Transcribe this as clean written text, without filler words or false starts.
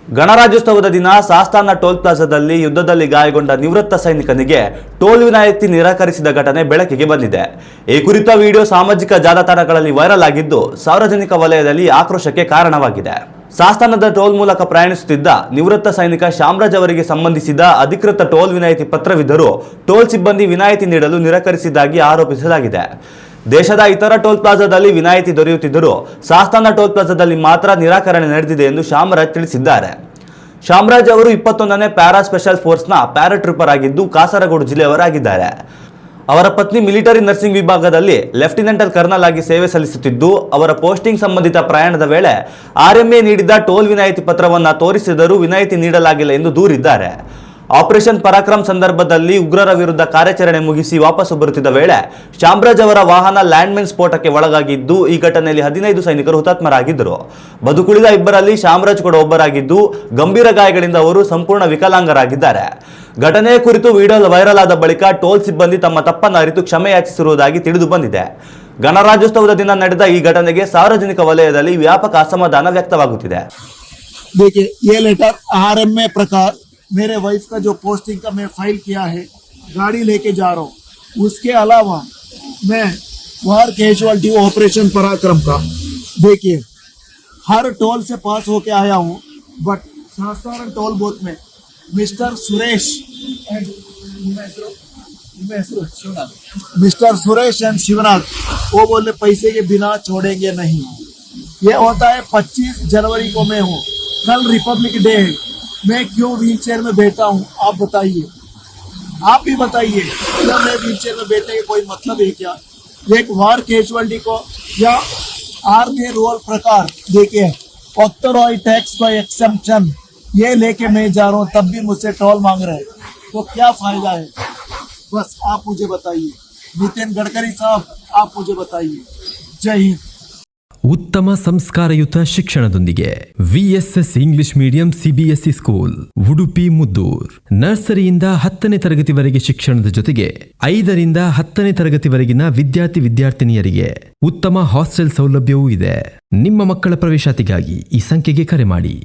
ಗಣರಾಜ್ಯೋತ್ಸವದ ದಿನ ಸಾಸ್ತಾನ ಟೋಲ್ ಪ್ಲಾಜಾದಲ್ಲಿ ಯುದ್ಧದಲ್ಲಿ ಗಾಯಗೊಂಡ ನಿವೃತ್ತ ಸೈನಿಕನಿಗೆ ಟೋಲ್ ವಿನಾಯಿತಿ ನಿರಾಕರಿಸಿದ ಘಟನೆ ಬೆಳಕಿಗೆ ಬಂದಿದೆ. ಈ ಕುರಿತ ವಿಡಿಯೋ ಸಾಮಾಜಿಕ ಜಾಲತಾಣಗಳಲ್ಲಿ ವೈರಲ್ ಆಗಿದ್ದು ಸಾರ್ವಜನಿಕ ವಲಯದಲ್ಲಿ ಆಕ್ರೋಶಕ್ಕೆ ಕಾರಣವಾಗಿದೆ. ಸಾಸ್ತಾನದ ಟೋಲ್ ಮೂಲಕ ಪ್ರಯಾಣಿಸುತ್ತಿದ್ದ ನಿವೃತ್ತ ಸೈನಿಕ ಶ್ಯಾಮರಾಜ್ ಅವರಿಗೆ ಸಂಬಂಧಿಸಿದ ಅಧಿಕೃತ ಟೋಲ್ ವಿನಾಯಿತಿ ಪತ್ರವಿದ್ದರೂ ಟೋಲ್ ಸಿಬ್ಬಂದಿ ವಿನಾಯಿತಿ ನೀಡಲು ನಿರಾಕರಿಸಿದ್ದಾಗಿ ಆರೋಪಿಸಲಾಗಿದೆ. ದೇಶದ ಇತರ ಟೋಲ್ ಪ್ಲಾಜಾದಲ್ಲಿ ವಿನಾಯಿತಿ ದೊರೆಯುತ್ತಿದ್ದರೂ ಸಾಸ್ತಾನ ಟೋಲ್ ಪ್ಲಾಜಾದಲ್ಲಿ ಮಾತ್ರ ನಿರಾಕರಣೆ ನಡೆದಿದೆ ಎಂದು ಶ್ಯಾಮರಾಜ್ ತಿಳಿಸಿದ್ದಾರೆ. ಶ್ಯಾಮರಾಜ್ ಅವರು 21ನೇ ಪ್ಯಾರಾ ಸ್ಪೆಷಲ್ ಫೋರ್ಸ್ನ ಪ್ಯಾರಾಟ್ರೂಪರ್ ಆಗಿದ್ದು ಕಾಸರಗೋಡು ಜಿಲ್ಲೆಯವರಾಗಿದ್ದಾರೆ. ಅವರ ಪತ್ನಿ ಮಿಲಿಟರಿ ನರ್ಸಿಂಗ್ ವಿಭಾಗದಲ್ಲಿ ಲೆಫ್ಟಿನೆಂಟಲ್ ಕರ್ನಲ್ ಆಗಿ ಸೇವೆ ಸಲ್ಲಿಸುತ್ತಿದ್ದು ಅವರ ಪೋಸ್ಟಿಂಗ್ ಸಂಬಂಧಿತ ಪ್ರಯಾಣದ ವೇಳೆ ಆರ್ಎಂಎ ನೀಡಿದ್ದ ಟೋಲ್ ವಿನಾಯಿತಿ ಪತ್ರವನ್ನು ತೋರಿಸಿದರೂ ವಿನಾಯಿತಿ ನೀಡಲಾಗಿಲ್ಲ ಎಂದು ದೂರಿದ್ದಾರೆ. ಆಪರೇಷನ್ ಪರಾಕ್ರಮ್ ಸಂದರ್ಭದಲ್ಲಿ ಉಗ್ರರ ವಿರುದ್ಧ ಕಾರ್ಯಾಚರಣೆ ಮುಗಿಸಿ ವಾಪಸ್ಸು ಬರುತ್ತಿದ್ದ ವೇಳೆ ಶ್ಯಾಮರಾಜ್ ಅವರ ವಾಹನ ಲ್ಯಾಂಡ್ಮೈನ್ ಸ್ಫೋಟಕ್ಕೆ ಒಳಗಾಗಿದ್ದು ಈ ಘಟನೆಯಲ್ಲಿ 15 ಸೈನಿಕರು ಹುತಾತ್ಮರಾಗಿದ್ದರು. ಬದುಕುಳಿದ ಇಬ್ಬರಲ್ಲಿ ಶ್ಯಾಮರಾಜ್ ಕೂಡ ಒಬ್ಬರಾಗಿದ್ದು ಗಂಭೀರ ಗಾಯಗಳಿಂದ ಅವರು ಸಂಪೂರ್ಣ ವಿಕಲಾಂಗರಾಗಿದ್ದಾರೆ. ಘಟನೆಯ ಕುರಿತು ವಿಡಿಯೋ ವೈರಲ್ ಆದ ಬಳಿಕ ಟೋಲ್ ಸಿಬ್ಬಂದಿ ತಮ್ಮ ತಪ್ಪನ್ನು ಅರಿತು ಕ್ಷಮೆ ಯಾಚಿಸಿರುವುದಾಗಿ ತಿಳಿದು ಬಂದಿದೆ. ಗಣರಾಜ್ಯೋತ್ಸವದ ದಿನ ನಡೆದ ಈ ಘಟನೆಗೆ ಸಾರ್ವಜನಿಕ ವಲಯದಲ್ಲಿ ವ್ಯಾಪಕ ಅಸಮಾಧಾನ ವ್ಯಕ್ತವಾಗುತ್ತಿದೆ. मेरे वाइफ का जो पोस्टिंग का मैं फाइल किया है, गाड़ी लेके जा रहा हूँ. उसके अलावा मैं वार कैजुअलिटी ऑपरेशन पराक्रम का देखिए हर टोल से पास होके आया हूँ, बट सासाराम टोल बूथ में मिस्टर सुरेश एंड शिवनाथ वो बोले पैसे के बिना छोड़ेंगे नहीं. ये होता है 25 जनवरी को मैं हूँ, कल रिपब्लिक डे है, मैं क्यों व्हील चेयर में बैठा हूँ आप बताइए. आप भी बताइए, क्या मैं व्हील चेयर में बैठने का कोई मतलब है क्या? एक वार कैजुअलिटी को या आर्मी रूल प्रकार देखिए ऑक्टोरॉय टैक्स का एक्सेम्पशन ये लेके मैं जा रहा हूँ, तब भी मुझसे टोल मांग रहे हैं, तो क्या फायदा है? बस आप मुझे बताइए. नितिन गडकरी साहब आप मुझे बताइए. जय हिंद. ಉತ್ತಮ ಸಂಸ್ಕಾರಯುತ ಶಿಕ್ಷಣದೊಂದಿಗೆ VSS English medium CBSE school Udupi Muddur. ನರ್ಸರಿಯಿಂದ 10ನೇ ತರಗತಿವರೆಗೆ ಶಿಕ್ಷಣದ ಜೊತೆಗೆ 5ರಿಂದ 10ನೇ ತರಗತಿವರೆಗಿನ ವಿದ್ಯಾರ್ಥಿನಿಯರಿಗೆ ಉತ್ತಮ ಹಾಸ್ಟೆಲ್ ಸೌಲಭ್ಯವೂ ಇದೆ. ನಿಮ್ಮ ಮಕ್ಕಳ ಪ್ರವೇಶಾತಿಗಾಗಿ ಈ ಸಂಖ್ಯೆಗೆ ಕರೆ ಮಾಡಿ.